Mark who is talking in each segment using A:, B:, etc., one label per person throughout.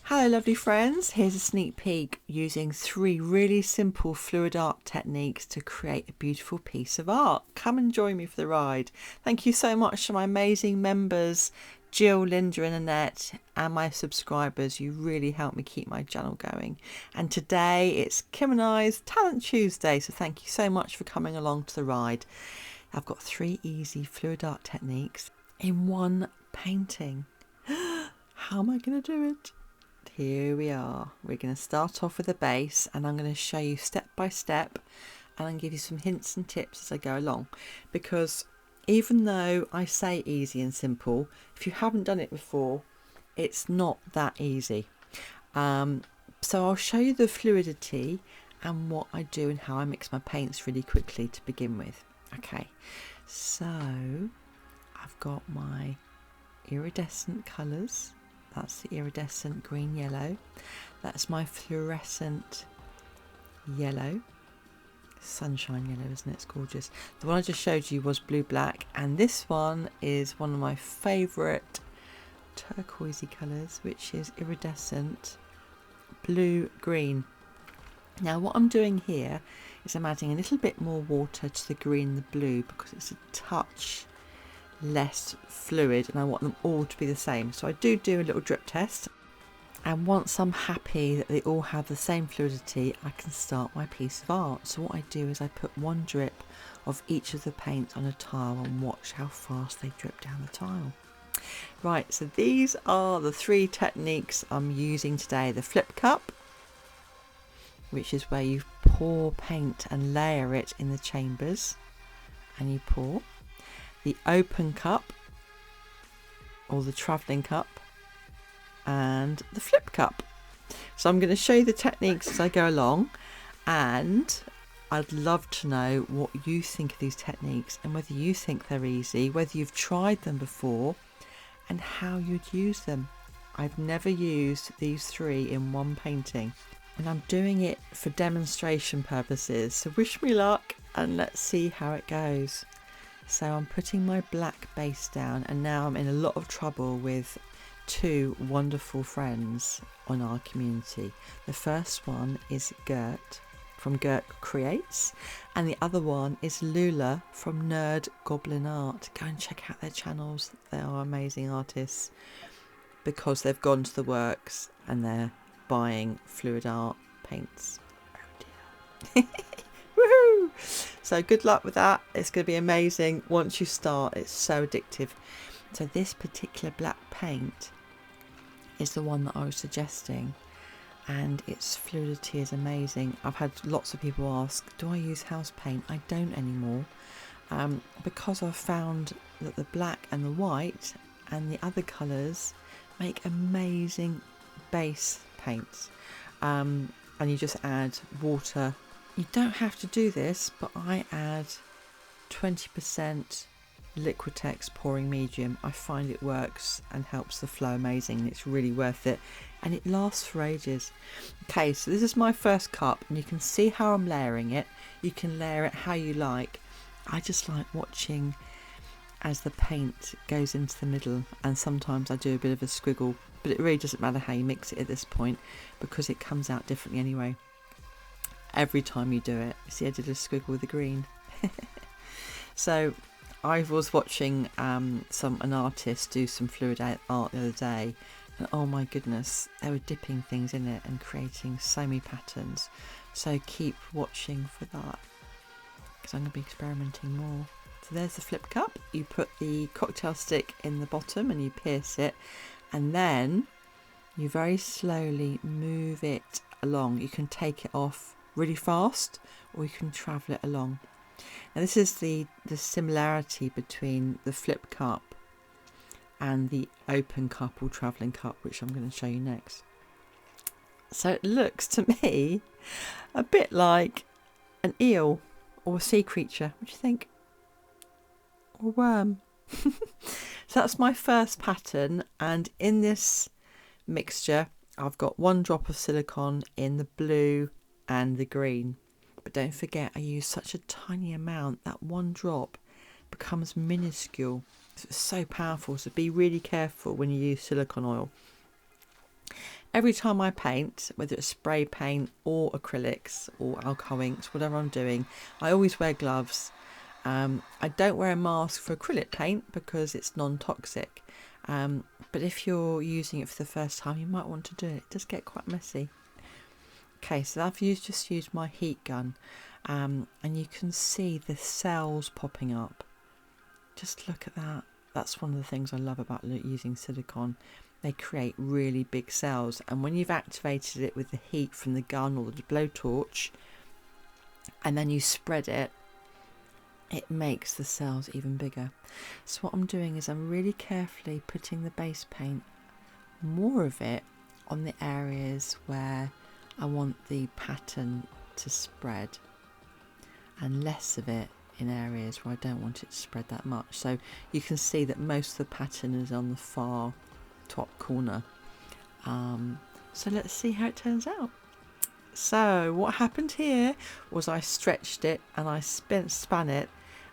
A: Hello lovely friends, here's a sneak peek using 3 really simple fluid art techniques to create a beautiful piece of art. Come and join me for the ride. Thank you so much to my amazing members, Jill, Linda and Annette, and my subscribers. You really help me keep my channel going. And today it's Kim and I's Talent Tuesday, so thank you so much for coming along to the ride. I've got 3 easy fluid art techniques in one painting. How am I going to do it? Here we are. We're going to start off with a base, and I'm going to show you step by step, and I'll give you some hints and tips as I go along, because even though I say easy and simple, if you haven't done it before, it's not that easy. So I'll show you the fluidity and what I do and how I mix my paints really quickly to begin with. Okay, so I've got my iridescent colours. That's the iridescent green yellow. That's my fluorescent yellow. Sunshine yellow, isn't it? It's gorgeous. The one I just showed you was blue black, and this one is one of my favourite turquoisey colours, which is iridescent blue green. Now what I'm doing here is I'm adding a little bit more water to the green and the blue because it's a touch less fluid, and I want them all to be the same. So I do a little drip test, and once I'm happy that they all have the same fluidity, I can start my piece of art. So what I do is I put 1 drip of each of the paints on a tile and watch how fast they drip down the tile. Right, so these are the 3 techniques I'm using today. The flip cup, which is where you pour paint and layer it in the chambers, and you pour. The open cup, or the travelling cup, and the flip cup. So I'm going to show you the techniques as I go along, and I'd love to know what you think of these techniques and whether you think they're easy, whether you've tried them before, and how you'd use them. I've never used these 3 in one painting, and I'm doing it for demonstration purposes, so wish me luck and let's see how it goes. So I'm putting my black base down, and now I'm in a lot of trouble with 2 wonderful friends on our community. The first one is Gert from Gert Creates, and the other one is Lula from Nerd Goblin Art. Go and check out their channels. They are amazing artists because they've gone to the works and they're buying fluid art paints. Oh dear. Woohoo! So good luck with that. It's going to be amazing once you start. It's so addictive. So this particular black paint is the one that I was suggesting, and its fluidity is amazing. I've had lots of people ask, do I use house paint? I don't anymore, because I've found that the black and the white and the other colours make amazing base paints, and you just add water. You don't have to do this, but I add 20% Liquitex pouring medium. I find it works and helps the flow amazing. It's really worth it, and it lasts for ages. Okay, so this is my first cup, and you can see how I'm layering it. You can layer it how you like. I just like watching as the paint goes into the middle, and sometimes I do a bit of a squiggle, but it really doesn't matter how you mix it at this point because it comes out differently anyway. Every time you do it. See, I did a squiggle with the green. So I was watching an artist do some fluid art the other day, and oh my goodness, they were dipping things in it and creating so many patterns. So keep watching for that, because I'm going to be experimenting more. So there's the flip cup. You put the cocktail stick in the bottom and you pierce it, and then you very slowly move it along. You can take it off really fast, or you can travel it along. Now this is the similarity between the flip cup and the open cup or travelling cup, which I'm going to show you next. So it looks to me a bit like an eel or a sea creature. What do you think? Or a worm. So that's my first pattern, and in this mixture I've got 1 drop of silicone in the blue and the green, but don't forget I use such a tiny amount that 1 drop becomes minuscule. So it's so powerful, so be really careful when you use silicone oil. every time I paint, whether it's spray paint or acrylics or alcohol inks, whatever I'm doing, I always wear gloves. I don't wear a mask for acrylic paint because it's non-toxic. But if you're using it for the first time, you might want to do it. It does get quite messy. Okay, so I've just used my heat gun, and you can see the cells popping up. Just look at that. That's one of the things I love about using silicone. They create really big cells, and when you've activated it with the heat from the gun or the blowtorch, and then you spread it, it makes the cells even bigger. So what I'm doing is I'm really carefully putting the base paint, more of it, on the areas where I want the pattern to spread, and less of it in areas where I don't want it to spread that much. So you can see that most of the pattern is on the far top corner. So let's see how it turns out. So what happened here was I stretched it and I span it,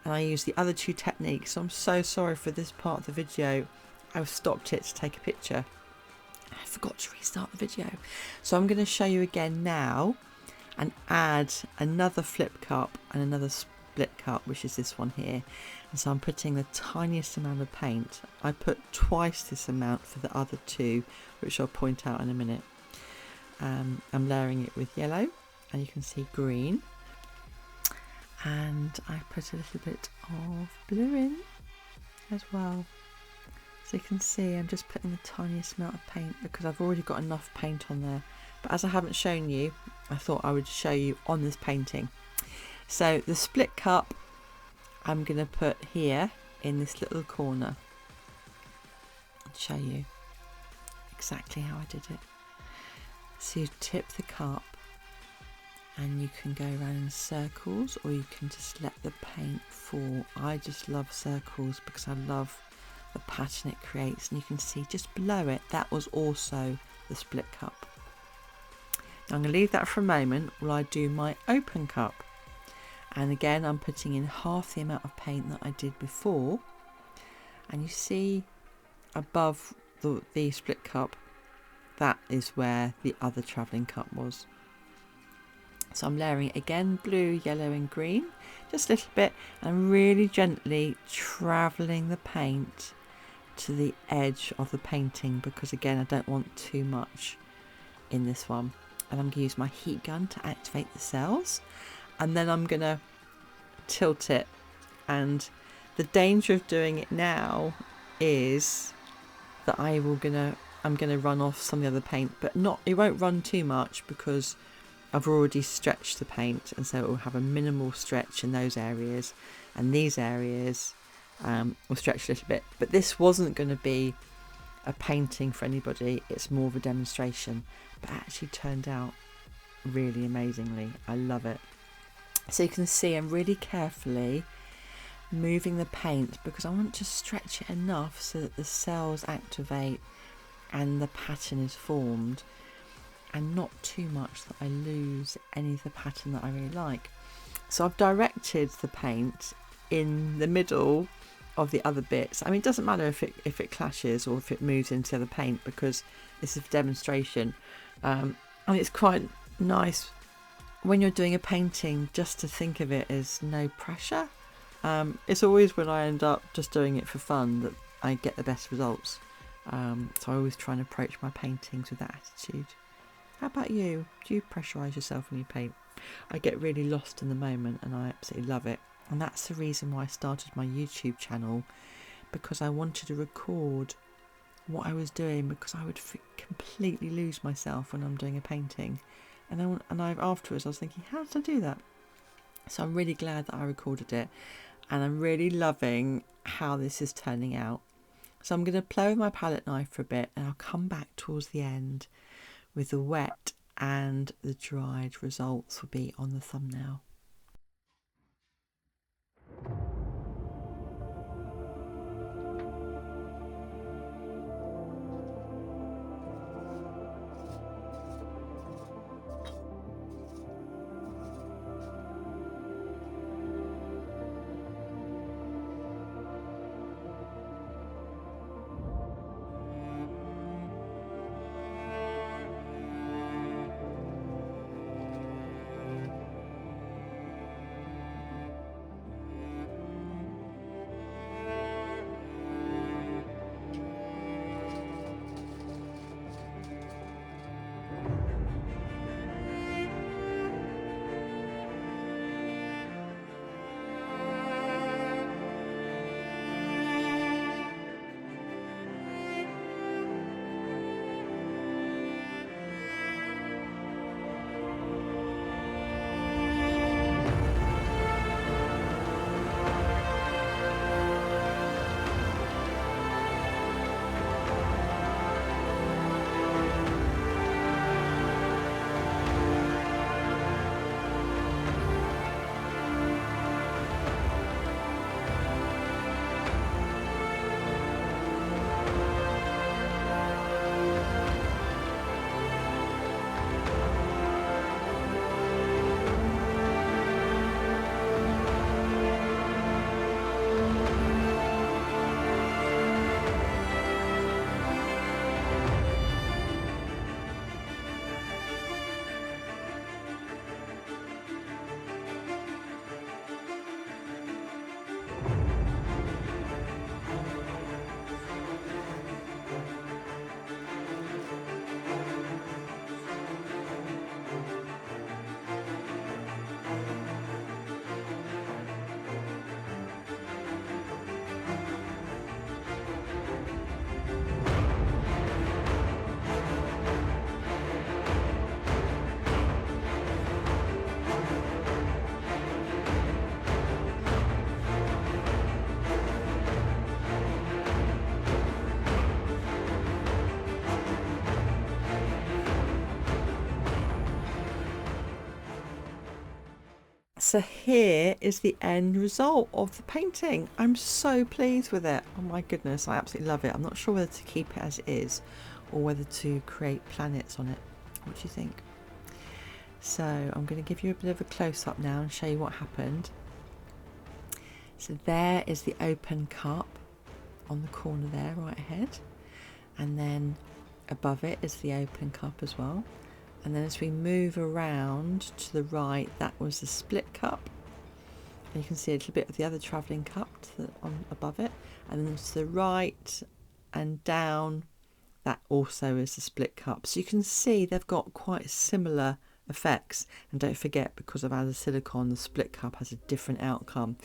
A: and I used the other two techniques. So I'm so sorry for this part of the video. I've stopped it to take a picture. I forgot to restart the video. So I'm going to show you again now and add another flip cup and another split cup, which is this one here. And so I'm putting the tiniest amount of paint. I put twice this amount for the other two, which I'll point out in a minute. I'm layering it with yellow, and you can see green, and I put a little bit of blue in as well. So you can see I'm just putting the tiniest amount of paint because I've already got enough paint on there, but as I haven't shown you, I thought I would show you on this painting. So the split cup I'm going to put here in this little corner and show you exactly how I did it. So you tip the cup and you can go around in circles, or you can just let the paint fall. I just love circles because I love the pattern it creates, and you can see just below it, that was also the split cup. Now I'm going to leave that for a moment while I do my open cup. And again, I'm putting in half the amount of paint that I did before, and you see above the split cup, that is where the other travelling cup was. So I'm layering it again, blue, yellow and green, just a little bit, and really gently travelling the paint to the edge of the painting, because again I don't want too much in this one. And I'm going to use my heat gun to activate the cells, and then I'm going to tilt it. And the danger of doing it now is that I'm going to run off some of the other paint, but it won't run too much because I've already stretched the paint, and so it will have a minimal stretch in those areas, and these areas will stretch a little bit. But this wasn't going to be a painting for anybody, it's more of a demonstration, but it actually turned out really amazingly. I love it. So you can see I'm really carefully moving the paint because I want to stretch it enough so that the cells activate and the pattern is formed, and not too much that I lose any of the pattern that I really like. So I've directed the paint in the middle of the other bits. I mean, it doesn't matter if it clashes or if it moves into the other paint, because this is a demonstration. And it's quite nice when you're doing a painting just to think of it as no pressure. It's always when I end up just doing it for fun that I get the best results. So I always try and approach my paintings with that attitude. How about you? Do you pressurise yourself when you paint? I get really lost in the moment and I absolutely love it. And that's the reason why I started my YouTube channel, because I wanted to record what I was doing, because I would completely lose myself when I'm doing a painting. And afterwards I was thinking, how did I do that? So I'm really glad that I recorded it, and I'm really loving how this is turning out. So I'm going to play with my palette knife for a bit, and I'll come back towards the end with the wet and the dried results will be on the thumbnail. So here is the end result of the painting. I'm so pleased with it. Oh my goodness, I absolutely love it. I'm not sure whether to keep it as it is or whether to create planets on it. What do you think? So I'm going to give you a bit of a close-up now and show you what happened. So there is the open cup on the corner there, right ahead. And then above it is the open cup as well. And then as we move around to the right, that was the split cup. And you can see a little bit of the other travelling cup on above it. And then to the right and down, that also is the split cup. So you can see they've got quite similar effects. And don't forget, because I've added silicone, the split cup has a different outcome.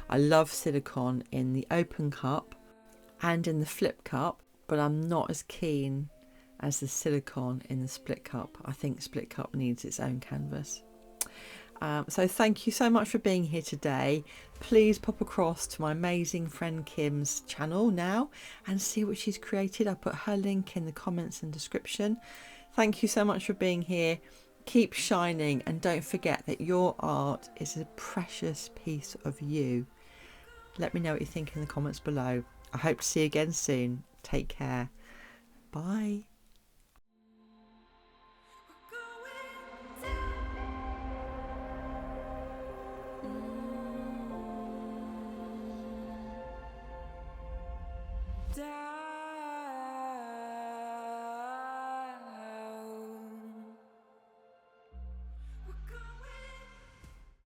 A: I love silicone in the open cup and in the flip cup, but I'm not as keen as the silicone in the split cup. I think split cup needs its own canvas. So thank you so much for being here today. Please pop across to my amazing friend Kim's channel now and see what she's created. I'll put her link in the comments and description. Thank you so much for being here. Keep shining, and don't forget that your art is a precious piece of you. Let me know what you think in the comments below. I hope to see you again soon. Take care. Bye.